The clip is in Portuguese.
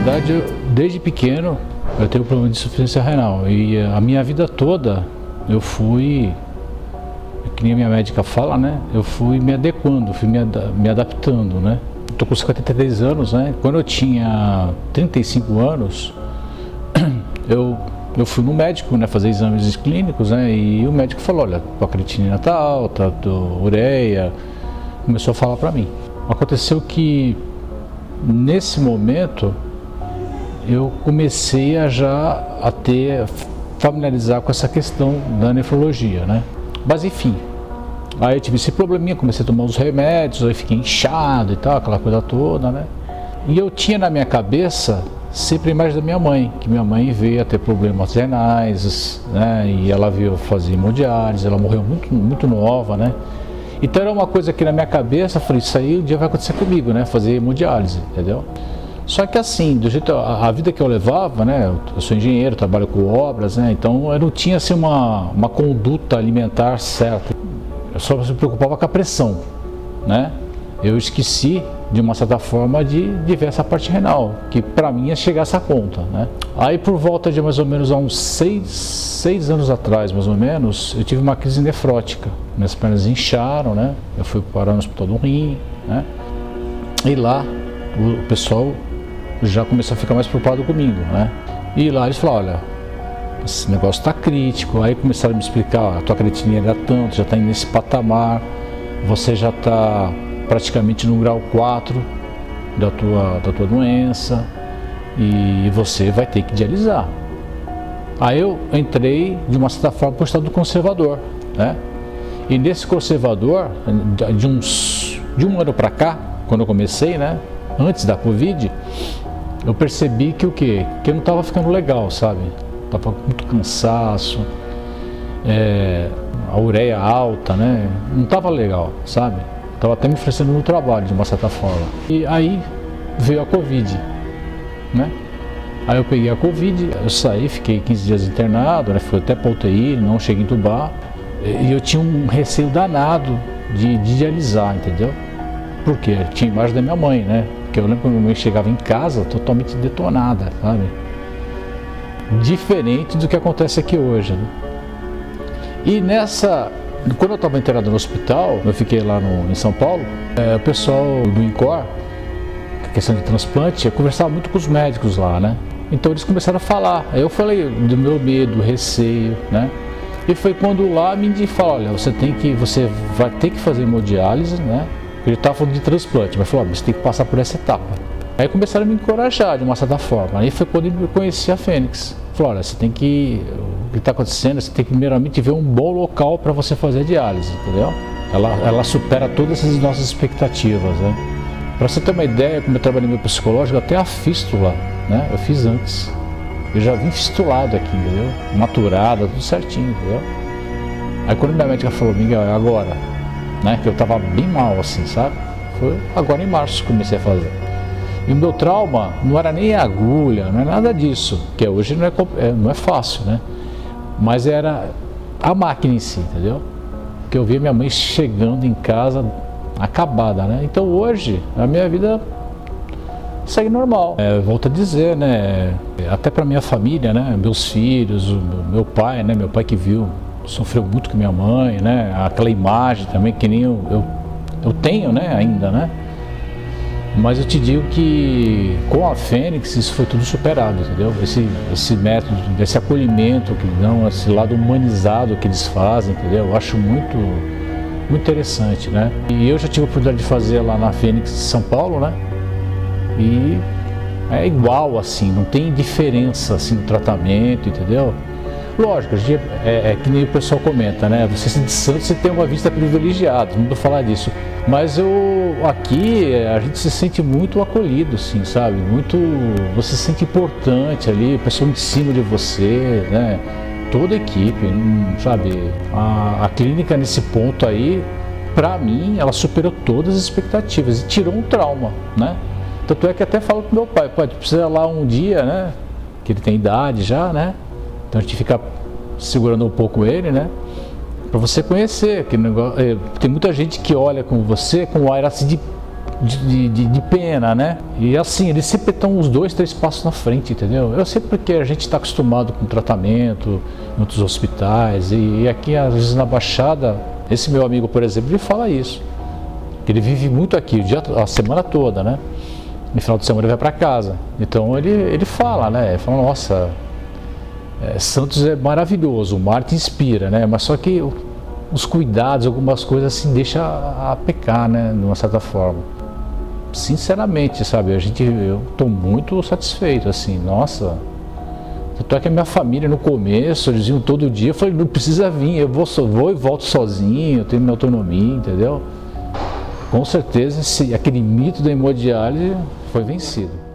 verdade, desde pequeno eu tenho problema de insuficiência renal e a minha vida toda eu fui, que nem a minha médica fala, né? Eu fui me adequando, fui me adaptando, né? Estou com 53 anos, né? Quando eu tinha 35 anos, eu fui no médico, né, fazer exames clínicos, né? E o médico falou, olha, a creatinina tá alta, ureia, começou a falar para mim. Aconteceu que nesse momento eu comecei a familiarizar com essa questão da nefrologia, né? Mas enfim, aí eu tive esse probleminha, comecei a tomar os remédios, aí fiquei inchado e tal, aquela coisa toda, né? E eu tinha na minha cabeça sempre a imagem da minha mãe, que minha mãe veio a ter problemas renais, né? E ela veio fazer hemodiálise, ela morreu muito nova, né? Então era uma coisa que na minha cabeça, eu falei, isso aí um dia vai acontecer comigo, né? Fazer hemodiálise, entendeu? Só que assim, do jeito, a vida que eu levava, né? Eu sou engenheiro, trabalho com obras, né? Então eu não tinha assim uma conduta alimentar certa. Eu só me preocupava com a pressão, né? Eu esqueci, de uma certa forma, de ver essa parte renal, que para mim ia chegar essa conta, né? Aí por volta de mais ou menos há uns 6 anos atrás, mais ou menos, eu tive uma crise nefrótica. Minhas pernas incharam, né? Eu fui parar no hospital do rim, né? E lá o pessoal já começou a ficar mais preocupado comigo, né? E lá eles falaram, olha, esse negócio tá crítico. Aí começaram a me explicar, ó, a tua creatinina era tanto, já tá nesse patamar, você já tá praticamente no grau 4 da tua doença e você vai ter que dialisar. Aí eu entrei de uma certa forma para o estado conservador, né? E nesse conservador, de um ano para cá, quando eu comecei, né? Antes da Covid, eu percebi que o quê? Que eu não estava ficando legal, sabe? Tava com muito cansaço, a ureia alta, né? Não estava legal, sabe? Estava até me oferecendo no trabalho, de uma certa forma. E aí veio a Covid, né? Aí eu peguei a Covid, eu saí, fiquei 15 dias internado, né? Fui até para UTI, não cheguei a entubar. E eu tinha um receio danado de dialisar, entendeu? Porque tinha a imagem da minha mãe, né? Porque eu lembro que minha mãe chegava em casa totalmente detonada, sabe? Diferente do que acontece aqui hoje, né? E quando eu estava internado no hospital, eu fiquei lá em São Paulo, o pessoal do INCOR, questão de transplante, eu conversava muito com os médicos lá, né? Então eles começaram a falar, aí eu falei do meu medo, receio, né? E foi quando lá me falaram, olha, você vai ter que fazer hemodiálise, né? Ele estava falando de transplante, mas falou, você tem que passar por essa etapa. Aí começaram a me encorajar de uma certa forma, aí foi quando eu conheci a Fênix. Falou, olha, o que está acontecendo, você tem que primeiramente ver um bom local para você fazer a diálise, entendeu? Ela supera todas essas nossas expectativas, né? Para você ter uma ideia, como eu trabalhei no meu psicológico, até a fístula, né? Eu fiz antes. Eu já vim fistulado aqui, entendeu? Maturada, tudo certinho, entendeu? Aí quando minha médica falou, Miguel, é agora, né? Que eu tava bem mal, assim, sabe? Foi agora em março que comecei a fazer. E o meu trauma não era nem a agulha, não é nada disso, que hoje não é fácil, né? Mas era a máquina em si, entendeu? Que eu via minha mãe chegando em casa acabada, né? Então hoje a minha vida segue normal. Volto a dizer, né? Até para minha família, né? Meus filhos, meu pai, né? Meu pai que sofreu muito com minha mãe, né? Aquela imagem também que nem eu tenho, né? Ainda, né? Mas eu te digo que com a Fênix isso foi tudo superado, entendeu? Esse método, esse acolhimento que dão, esse lado humanizado que eles fazem, entendeu? Eu acho muito interessante, né? E eu já tive a oportunidade de fazer lá na Fênix de São Paulo, né? E é igual, assim, não tem diferença, assim, no tratamento, entendeu? Lógico, é que nem o pessoal comenta, né? Você de Santos, você tem uma vista privilegiada, não vou falar disso. Mas aqui, a gente se sente muito acolhido, assim, sabe? Você se sente importante ali, o pessoal em cima de você, né? Toda a equipe, sabe? A clínica nesse ponto aí, pra mim, ela superou todas as expectativas e tirou um trauma, né? Tanto é que até falo pro meu pai, pode precisar lá um dia, né? Que ele tem idade já, né? Então a gente fica segurando um pouco ele, né? Para você conhecer, que negócio, tem muita gente que olha com você com o ar assim de de pena, né? E assim, eles sempre estão uns 2, 3 passos na frente, entendeu? Eu sei porque a gente está acostumado com tratamento em outros hospitais, e aqui às vezes na Baixada, esse meu amigo, por exemplo, ele fala isso. Ele vive muito aqui, a semana toda, né? No final de semana ele vai para casa. Então ele fala, né? Ele fala, nossa, Santos é maravilhoso, o mar te inspira, né? Mas só que os cuidados, algumas coisas assim, deixa a pecar, né? De uma certa forma. Sinceramente, sabe? Eu estou muito satisfeito, assim, nossa. Tanto é que a minha família no começo, eles iam todo dia, eu falei, não precisa vir, eu vou e volto sozinho, eu tenho minha autonomia, entendeu? Com certeza aquele mito da hemodiálise foi vencido.